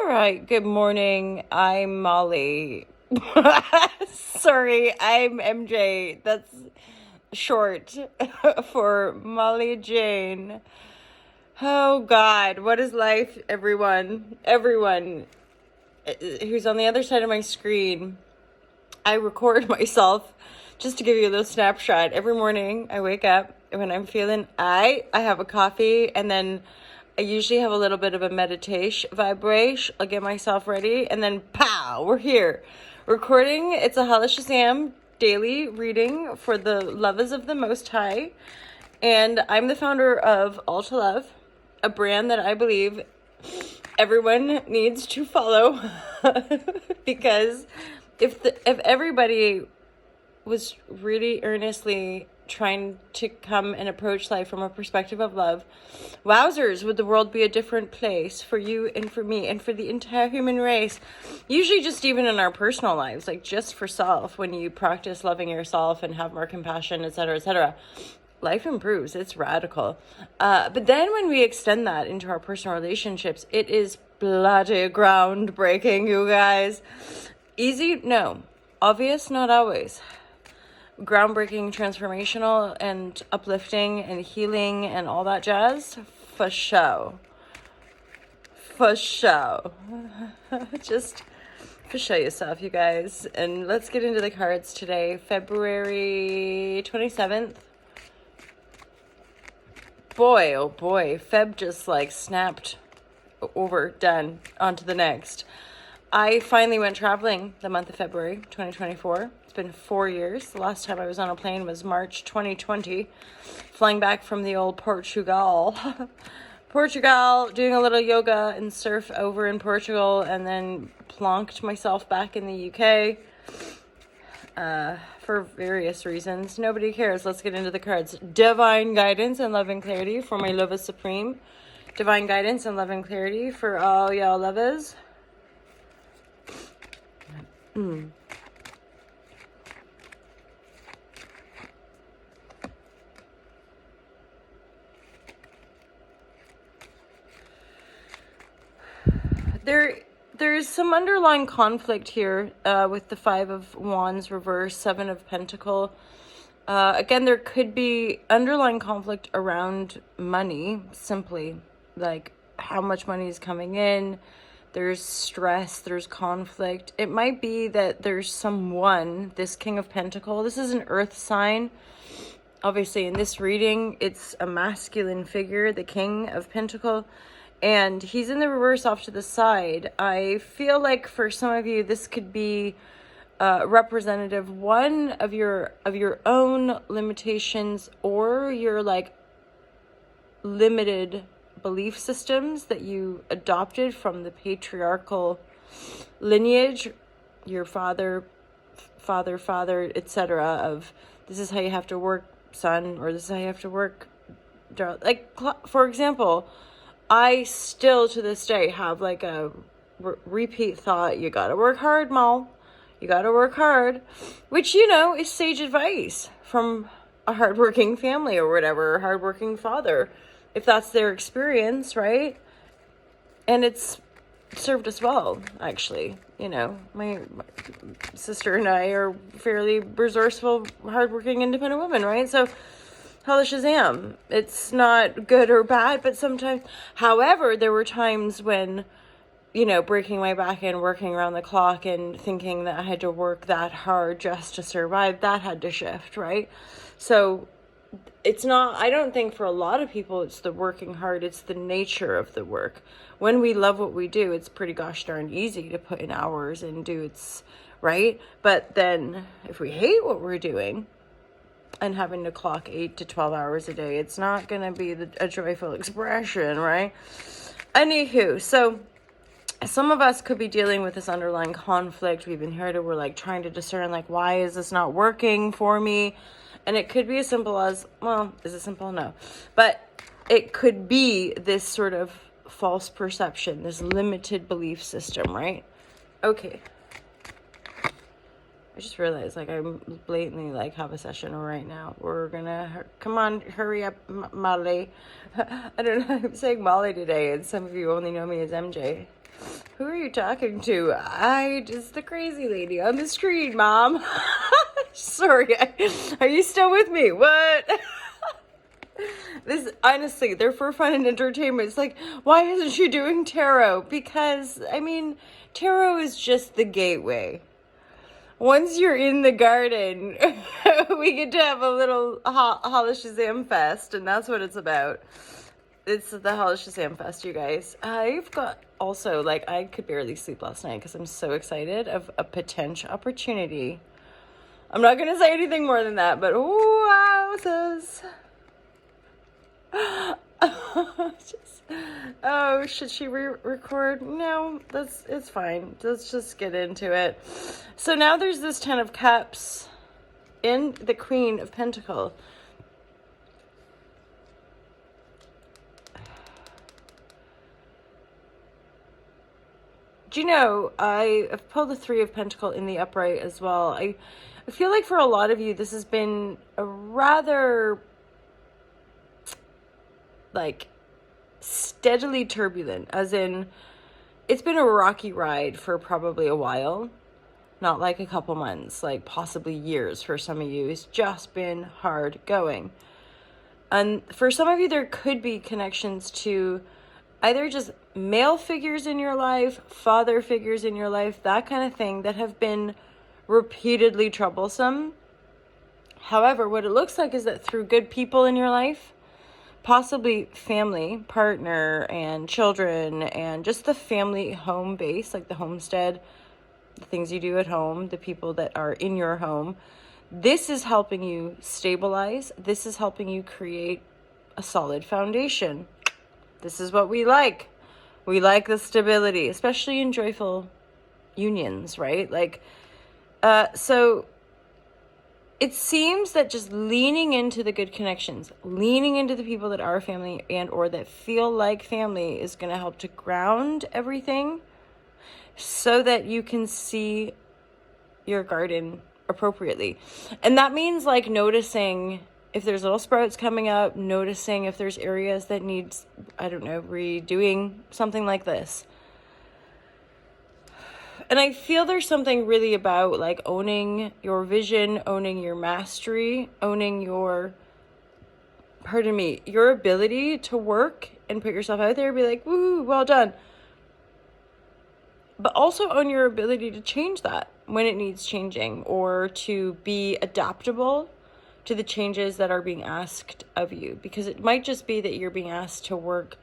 right, good morning. I'm Molly. Sorry, I'm MJ. That's short for Molly Jane. Oh God, what is life, everyone? Everyone who's on the other side of my screen. I record myself just to give you a little snapshot. Every morning I wake up and when I'm feeling I have a coffee, and then I usually have a little bit of a meditation vibration. I'll get myself ready, and then pow, we're here. Recording. It's a Hala Shazam daily reading for the lovers of the Most High. And I'm the founder of All to Love, a brand that I believe everyone needs to follow because if everybody was really earnestly trying to come and approach life from a perspective of love, wowzers, would the world be a different place for you and for me and for the entire human race. Usually just even in our personal lives, like just for self, when you practice loving yourself and have more compassion, etc., life improves. It's radical. But then when we extend that into our personal relationships, it is bloody groundbreaking, you guys. Easy? No. Obvious? Not always. Groundbreaking, transformational, and uplifting, and healing, and all that jazz? For show. For show. Just for show yourself, you guys. And let's get into the cards today. February 27th. Boy, oh boy. Feb just like snapped over, done, on to the next. I finally went traveling the month of February 2024. It's been 4 years. The last time I was on a plane was March 2020, flying back from the old Portugal. Portugal, doing a little yoga and surf over in Portugal, and then plonked myself back in the UK for various reasons. Nobody cares. Let's get into the cards. Divine guidance and love and clarity for my love is supreme. Divine guidance and love and clarity for all y'all lovers. There's some underlying conflict here with the Five of Wands reverse, Seven of Pentacle. Again, there could be underlying conflict around money, simply like how much money is coming in. There's stress, there's conflict. It might be that there's someone, this King of Pentacle, this is an earth sign. Obviously, in this reading, it's a masculine figure, the King of Pentacle, and he's in the reverse off to the side. I feel like for some of you, this could be representative, one, of your own limitations or your like limited belief systems that you adopted from the patriarchal lineage, your father, etc., of this is how you have to work, son, or this is how you have to work, like, for example, I still to this day have like a repeat thought, you gotta work hard, Mal, you gotta work hard, which, you know, is sage advice from a hardworking family or whatever, or hardworking father, if that's their experience, right? And it's served us well, actually. You know, my sister and I are fairly resourceful, hardworking, independent women, right? So, Hala Shazam. It's not good or bad, but sometimes, however, there were times when, you know, breaking my back and working around the clock and thinking that I had to work that hard just to survive, that had to shift, right? So, it's not, I don't think for a lot of people it's the working hard, it's the nature of the work. When we love what we do, it's pretty gosh darn easy to put in hours and do it's right. But then if we hate what we're doing and having to clock 8 to 12 hours a day, it's not going to be a joyful expression, right? Anywho, so some of us could be dealing with this underlying conflict. We've inherited, we're like trying to discern, like, why is this not working for me? And it could be as simple as, well, is it simple? No. But it could be this sort of false perception, this limited belief system, right? Okay. I just realized, like, I'm blatantly, like, have a session right now. We're gonna, come on, hurry up, Molly. I don't know, I'm saying Molly today, and some of you only know me as MJ. Who are you talking to? I just the crazy lady on the screen, Mom. Sorry. Are you still with me? What? This, honestly, they're for fun and entertainment. It's like, why isn't she doing tarot? Because, I mean, tarot is just the gateway. Once you're in the garden, we get to have a little Holla Shazam Fest, and that's what it's about. It's the Holla Shazam Fest, you guys. I've got also, like, I could barely sleep last night because I'm so excited of a potential opportunity. I'm not going to say anything more than that, but wowzers. Oh, should she record? No, it's fine. Let's just get into it. So now there's this Ten of Cups in the Queen of Pentacles. Do you know, I've pulled the Three of Pentacles in the upright as well. I feel like for a lot of you, this has been a rather, like, steadily turbulent, as in it's been a rocky ride for probably a while, not like a couple months, like possibly years for some of you. It's just been hard going. And for some of you, there could be connections to either just male figures in your life, father figures in your life, that kind of thing, that have been repeatedly troublesome. However, what it looks like is that through good people in your life, possibly family, partner, and children, and just the family home base, like the homestead, the things you do at home, the people that are in your home, this is helping you stabilize. This is helping you create a solid foundation. This is what we like. We like the stability, especially in joyful unions, right? Like, so it seems that just leaning into the good connections, leaning into the people that are family and or that feel like family is going to help to ground everything so that you can see your garden appropriately. And that means like noticing if there's little sprouts coming up, noticing if there's areas that needs, I don't know, redoing, something like this. And I feel there's something really about like owning your vision, owning your mastery, owning your, your ability to work and put yourself out there and be like, woohoo, well done. But also own your ability to change that when it needs changing, or to be adaptable to the changes that are being asked of you. Because it might just be that you're being asked to work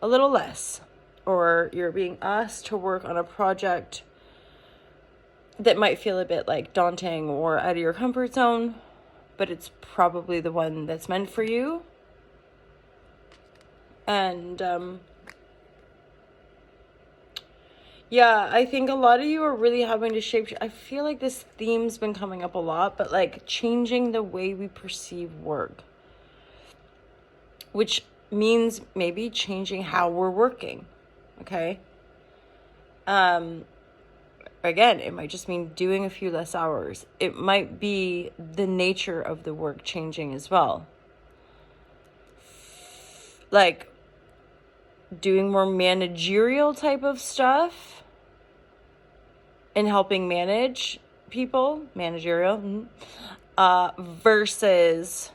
a little less, or you're being asked to work on a project that might feel a bit like daunting or out of your comfort zone, but it's probably the one that's meant for you. And yeah, I think a lot of you are really having to shape. I feel like this theme's been coming up a lot, but like changing the way we perceive work, which means maybe changing how we're working. Okay. Again, it might just mean doing a few less hours. It might be the nature of the work changing as well. Like doing more managerial type of stuff and helping manage people, managerial, versus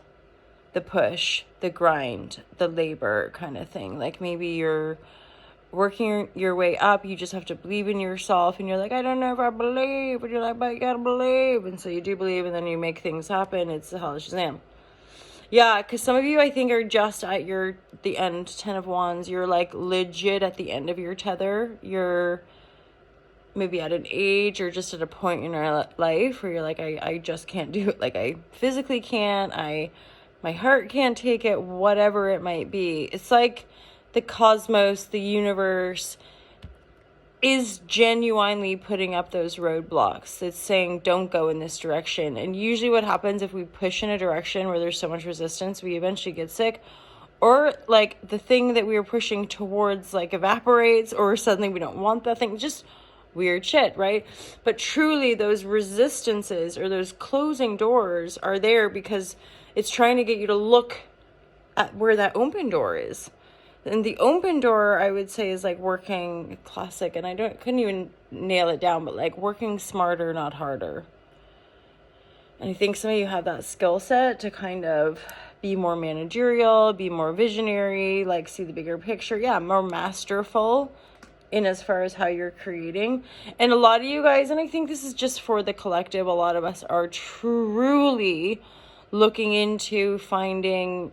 the push, the grind, the labor kind of thing. Like maybe you're working your way up, you just have to believe in yourself, and you're like, I don't know if I believe, and you're like, but you gotta believe, and so you do believe, and then you make things happen. It's the Holla Shazam. Yeah, because some of you, I think, are just at the end, 10 of Wands. You're like legit at the end of your tether. You're maybe at an age or just at a point in your life where you're like, I just can't do it. Like I physically can't, my heart can't take it, whatever it might be. It's like the cosmos, the universe is genuinely putting up those roadblocks. It's saying, don't go in this direction. And usually what happens if we push in a direction where there's so much resistance, we eventually get sick, or like the thing that we were pushing towards like evaporates, or suddenly we don't want that thing. Just weird shit, right? But truly those resistances or those closing doors are there because it's trying to get you to look at where that open door is. And the open door, I would say, is like working classic, and couldn't even nail it down, but like working smarter, not harder. And I think some of you have that skill set to kind of be more managerial, be more visionary, like see the bigger picture. Yeah, more masterful in as far as how you're creating. And a lot of you guys, and I think this is just for the collective, a lot of us are truly looking into finding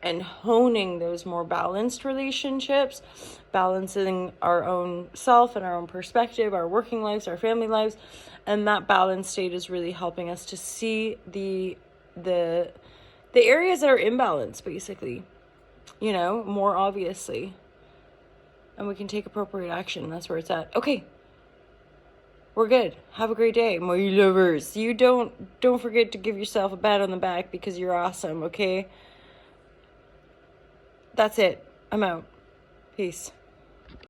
and honing those more balanced relationships, balancing our own self and our own perspective, our working lives, our family lives. And that balance state is really helping us to see the areas that are imbalanced, basically, you know, more obviously. And we can take appropriate action. That's where it's at. Okay. We're good. Have a great day, my lovers. You don't forget to give yourself a pat on the back because you're awesome, okay? That's it. I'm out. Peace.